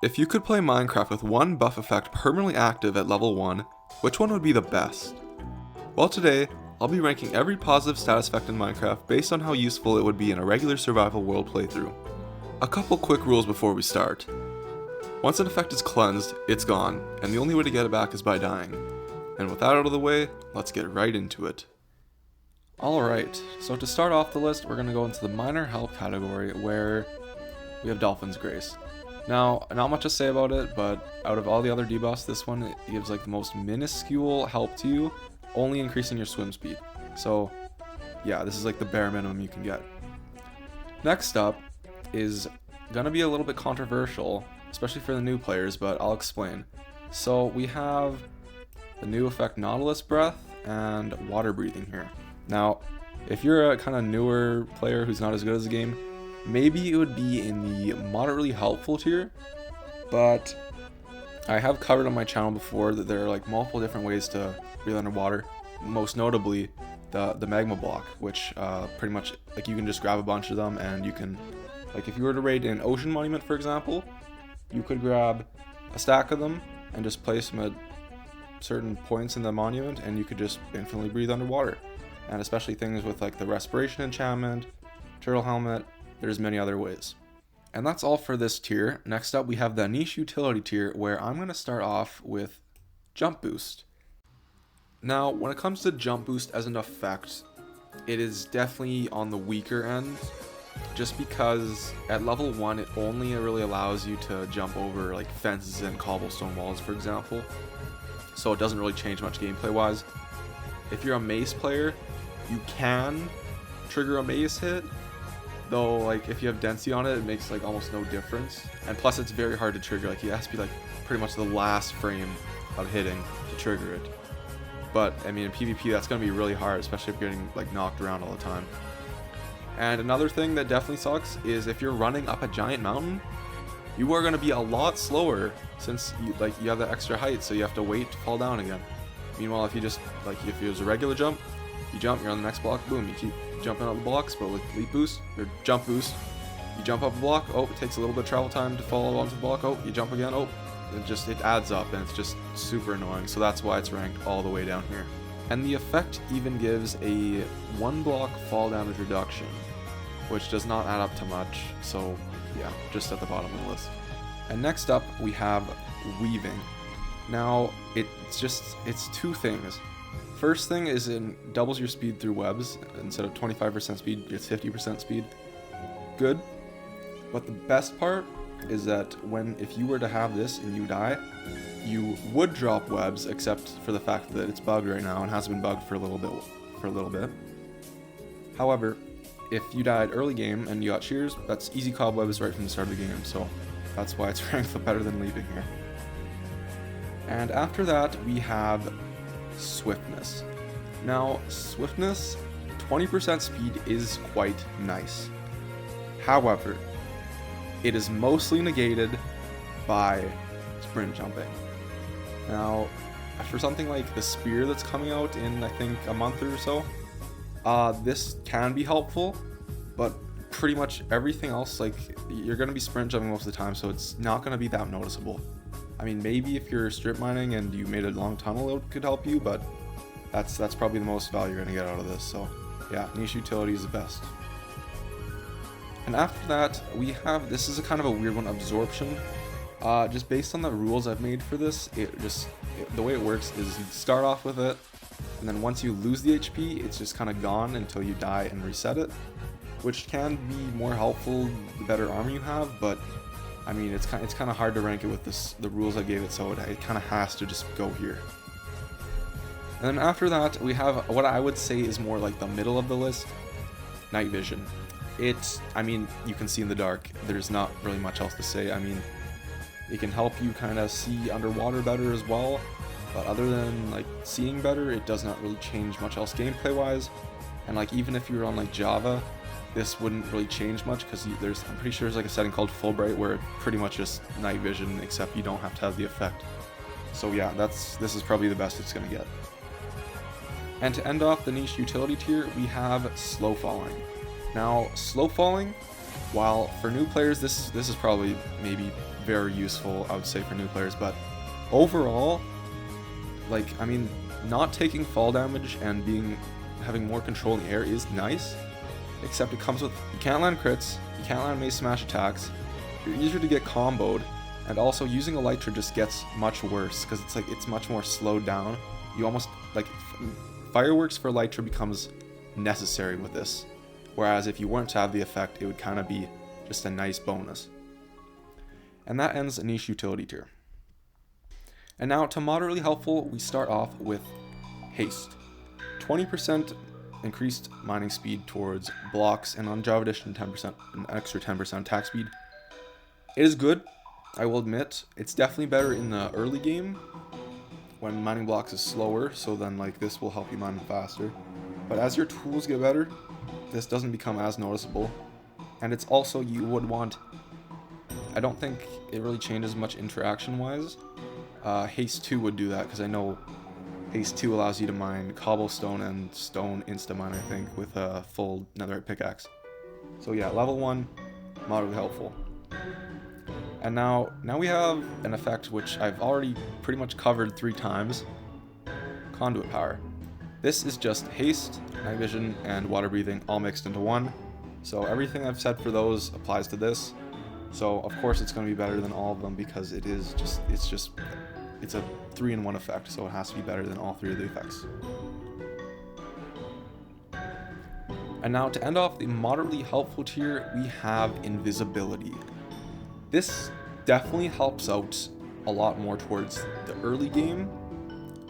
If you could play Minecraft with one buff effect permanently active at level 1, which one would be the best? Well, today, I'll be ranking every positive status effect in Minecraft based on how useful it would be in a regular survival world playthrough. A couple quick rules before we start. Once an effect is cleansed, it's gone, and the only way to get it back is by dying. And with that out of the way, let's get right into it. Alright, so to start off the list, we're going to go into the minor health category where we have Dolphin's Grace. Now, not much to say about it, but out of all the other debuffs, this one gives like the most minuscule help to you, only increasing your swim speed. So, yeah, this is like the bare minimum you can get. Next up is gonna be a little bit controversial, especially for the new players, but I'll explain. So we have the new effect Nautilus Breath and Water Breathing here. Now, if you're a kind of newer player who's not as good as the game, maybe it would be in the moderately helpful tier, but I have covered on my channel before that there are like multiple different ways to breathe underwater, most notably the magma block, which pretty much like you can just grab a bunch of them and you can, like if you were to raid an ocean monument for example, you could grab a stack of them and just place them at certain points in the monument and you could just infinitely breathe underwater. And especially things with like the respiration enchantment, turtle helmet, there's many other ways. And that's all for this tier. Next up we have the niche utility tier where I'm going to start off with jump boost. Now when it comes to jump boost as an effect, it is definitely on the weaker end just because at level 1 it only really allows you to jump over like fences and cobblestone walls for example. So it doesn't really change much gameplay wise. If you're a mace player, you can trigger a mace hit, though like if you have density on it, it makes like almost no difference. And plus it's very hard to trigger, like it has to be like pretty much the last frame of hitting to trigger it. But I mean in PvP that's going to be really hard, especially if you're getting like knocked around all the time. And another thing that definitely sucks is if you're running up a giant mountain, you are going to be a lot slower since you have that extra height, so you have to wait to fall down again. Meanwhile, if you just like if it was a regular jump, you jump, you're on the next block, boom, you keep jumping up the blocks. But with leap boost or jump boost, you jump up a block, oh, it takes a little bit of travel time to fall onto the block, oh, you jump again, oh, it adds up and it's just super annoying. So that's why it's ranked all the way down here. And the effect even gives a 1 block fall damage reduction, which does not add up to much. So yeah, just at the bottom of the list. And next up we have weaving. Now it's two things. First thing is it doubles your speed through webs. Instead of 25% speed, it's 50% speed. Good. But the best part is that if you were to have this and you die, you would drop webs, except for the fact that it's bugged right now and has been bugged for a little bit. However, if you died early game and you got shears, that's easy cobwebs right from the start of the game, so that's why it's ranked better than leaping here. And after that, we have swiftness. Now, swiftness, 20% speed is quite nice. However, it is mostly negated by sprint jumping. Now, for something like the spear that's coming out in, I think, a month or so, this can be helpful, but pretty much everything else, like, you're going to be sprint jumping most of the time, so it's not going to be that noticeable. I mean, maybe if you're strip mining and you made a long tunnel, it could help you, but that's probably the most value you're going to get out of this. So yeah, niche utility is the best. And after that, we have, this is a kind of a weird one, absorption. Just based on the rules I've made for this, the way it works is you start off with it, and then once you lose the HP, it's just kind of gone until you die and reset it, which can be more helpful the better armor you have, but I mean, it's kind of hard to rank it with the rules I gave it, so it kind of has to just go here. And then after that, we have what I would say is more like the middle of the list, night vision. I mean, you can see in the dark. There's not really much else to say. I mean, it can help you kind of see underwater better as well, but other than like seeing better, it does not really change much else gameplay wise. And like even if you're on like Java, this wouldn't really change much because I'm pretty sure there's like a setting called Fulbright where it pretty much just night vision, except you don't have to have the effect. So yeah, this is probably the best it's gonna get. And to end off the niche utility tier, we have slow falling. Now, slow falling, while for new players this is probably maybe very useful, I would say, for new players. But overall, like, I mean, not taking fall damage and having more control in the air is nice, except it comes with, you can't land crits, you can't land mace smash attacks, you're easier to get comboed, and also using Elytra just gets much worse because it's like it's much more slowed down. You almost like fireworks for Elytra becomes necessary with this, whereas if you weren't to have the effect, it would kind of be just a nice bonus. And that ends a niche utility tier. And now to moderately helpful, we start off with haste. 20% increased mining speed towards blocks, and on Java Edition 10%, an extra 10% attack speed. It is good, I will admit. It's definitely better in the early game when mining blocks is slower, so then like this will help you mine faster. But as your tools get better, this doesn't become as noticeable. And it's also, you would want, I don't think it really changes much interaction wise. Haste 2 would do that, because I know Haste 2 allows you to mine cobblestone and stone insta-mine, I think, with a full netherite pickaxe. So yeah, level 1, moderately helpful. And now we have an effect which I've already pretty much covered 3 times. Conduit power. This is just haste, night vision, and water breathing all mixed into one. So everything I've said for those applies to this. So of course it's going to be better than all of them because it's a 3-in-1 effect, so it has to be better than all 3 of the effects. And now to end off the moderately helpful tier, we have invisibility. This definitely helps out a lot more towards the early game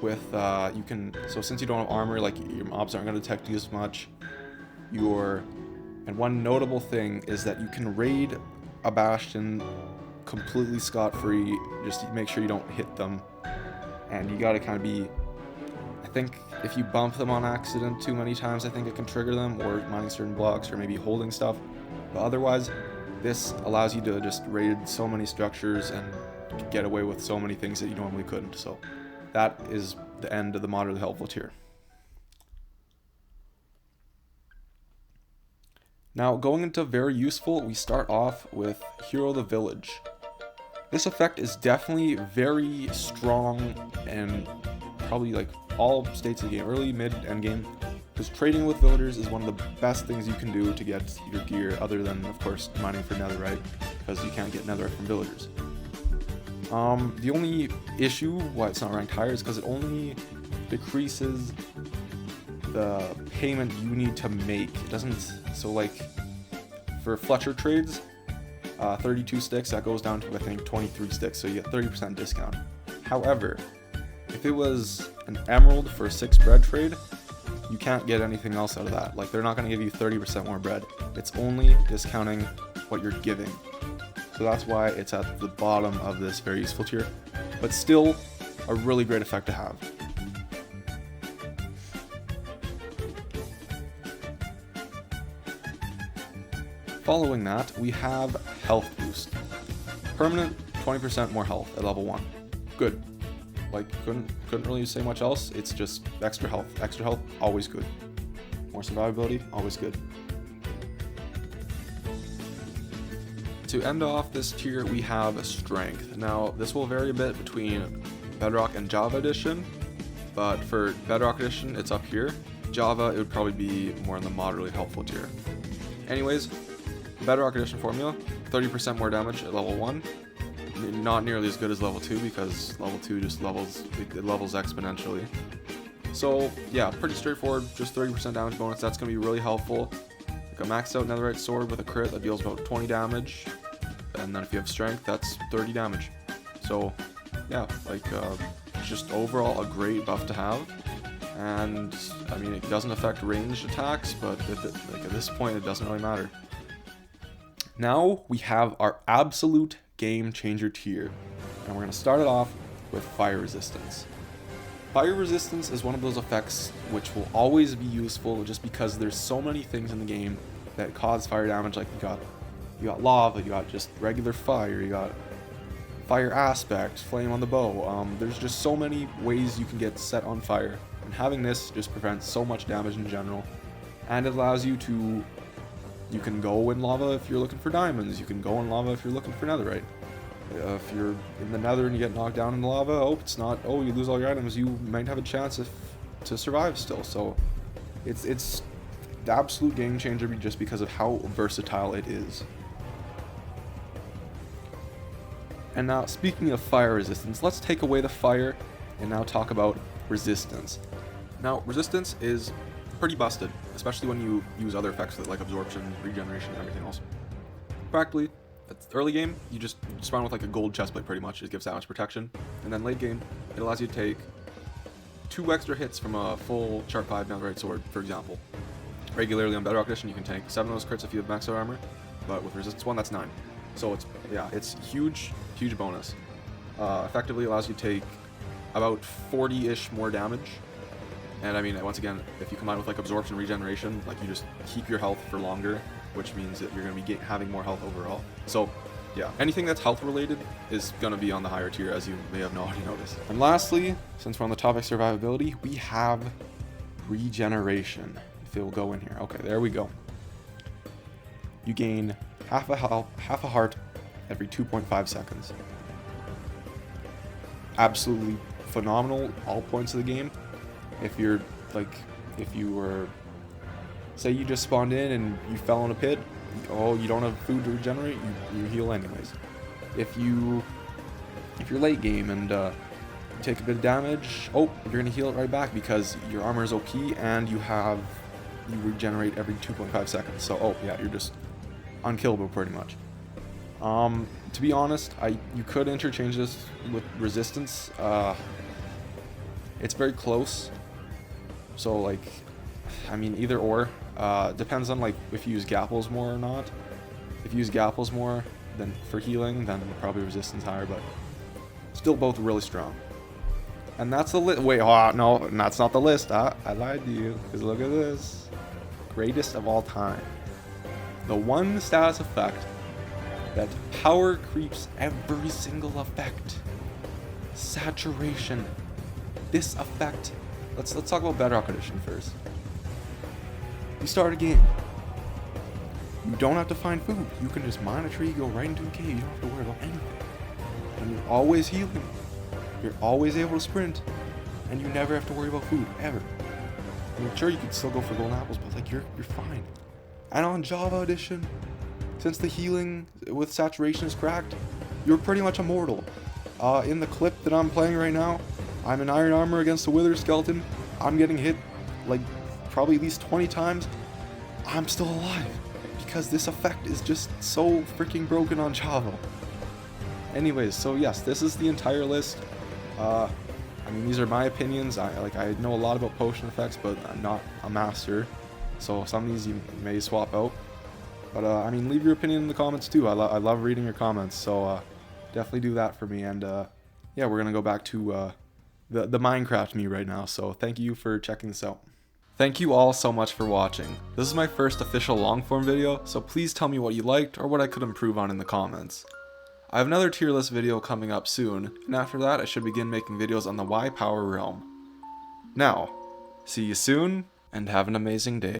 with, so since you don't have armor, like your mobs aren't going to detect you as much, and one notable thing is that you can raid a bastion completely scot-free, just to make sure you don't hit them, and you gotta kind of be, I think if you bump them on accident too many times, I think it can trigger them, or mining certain blocks, or maybe holding stuff, but otherwise, this allows you to just raid so many structures and get away with so many things that you normally couldn't. So that is the end of the moderately helpful tier. Now going into very useful, we start off with Hero the Village. This effect is definitely very strong and probably like all states of the game, early, mid, end game. Because trading with villagers is one of the best things you can do to get your gear, other than, of course, mining for netherite, because you can't get netherite from villagers. The only issue why it's not ranked higher is because it only decreases the payment you need to make. It doesn't, so like, for Fletcher trades, 32 sticks, that goes down to, I think, 23 sticks, so you get 30% discount. However, if it was an emerald for a 6 bread trade, you can't get anything else out of that. Like, they're not going to give you 30% more bread. It's only discounting what you're giving. So that's why it's at the bottom of this very useful tier. But still, a really great effect to have. Following that, we have Health Boost. Permanent 20% more health at level 1. Good. Like, couldn't really say much else. It's just extra health. Extra health, always good. More survivability, always good. To end off this tier, we have Strength. Now, this will vary a bit between Bedrock and Java Edition, but for Bedrock Edition, it's up here. Java, it would probably be more in the moderately helpful tier. Anyways, Bedrock Edition formula, 30% more damage at level 1. Not nearly as good as level 2 because level 2 just levels exponentially. So yeah, pretty straightforward, just 30% damage bonus. That's going to be really helpful. Like a maxed out netherite sword with a crit that deals about 20 damage, and then if you have strength, that's 30 damage. So yeah, like just overall a great buff to have. And I mean, it doesn't affect ranged attacks, but at this point it doesn't really matter. Now we have our absolute game changer tier, and we're going to start it off with Fire Resistance. Fire Resistance is one of those effects which will always be useful just because there's so many things in the game that cause fire damage. Like you got lava, you got just regular fire, you got fire aspect, flame on the bow. There's just so many ways you can get set on fire, and having this just prevents so much damage in general, and it allows you to, you can go in lava if you're looking for diamonds, you can go in lava if you're looking for netherite. If you're in the nether and you get knocked down in the lava, oh, it's not, oh, you lose all your items, you might have a chance to survive still. So it's the absolute game changer just because of how versatile it is. And now, speaking of fire resistance, let's take away the fire and now talk about resistance. Now, resistance is pretty busted, especially when you use other effects like absorption, regeneration, and everything else. Practically, at early game, you just spawn with like a gold chestplate pretty much. It gives that much protection. And then late game, it allows you to take 2 extra hits from a full Sharp 5 Netherite sword, for example. Regularly on Bedrock Edition, you can take 7 of those crits if you have maxed out armor, but with Resistance 1, that's 9. So it's huge bonus. Effectively allows you to take about 40-ish more damage. And I mean, once again, if you combine with like absorption, regeneration, like you just keep your health for longer, which means that you're going to be having more health overall. So yeah, anything that's health related is going to be on the higher tier, as you may have already noticed. And lastly, since we're on the topic survivability, we have regeneration. If it will go in here. Okay, there we go. You gain half a heart every 2.5 seconds. Absolutely phenomenal all points of the game. If you're like, if you were, say you just spawned in and you fell in a pit, oh, you don't have food to regenerate, you heal anyways. If you're late game and you take a bit of damage, oh, you're gonna heal it right back because your armor is OP and you regenerate every 2.5 seconds. So oh yeah, you're just unkillable pretty much. To be honest, you could interchange this with resistance. It's very close. So like, I mean, either or. Depends on like if you use Gapples more or not. If you use Gapples more than for healing, then probably resistance higher, but still both really strong. And that's the list. Wait, no, that's not the list. I lied to you, because look at this. Greatest of all time. The one status effect that power creeps every single effect. Saturation. This effect. Let's talk about Bedrock Edition first. You start a game. You don't have to find food. You can just mine a tree, go right into a cave. You don't have to worry about anything. And you're always healing. You're always able to sprint. And you never have to worry about food, ever. I mean, sure, you could still go for golden apples, but like you're fine. And on Java Edition, since the healing with saturation is cracked, you're pretty much immortal. In the clip that I'm playing right now, I'm in iron armor against a wither skeleton. I'm getting hit like probably at least 20 times. I'm still alive because this effect is just so freaking broken on Java. Anyways, so yes, this is the entire list. I mean, these are my opinions. I know a lot about potion effects, but I'm not a master. So some of these you may swap out. But I mean, leave your opinion in the comments too. I love reading your comments. So definitely do that for me. And yeah, we're gonna go back to the Minecraft me right now. So thank you for checking this out. Thank you all so much for watching. This is my first official long form video, so please tell me what you liked or what I could improve on in the comments. I have another tier list video coming up soon, and after that I should begin making videos on the Y Power realm. Now, see you soon, and have an amazing day.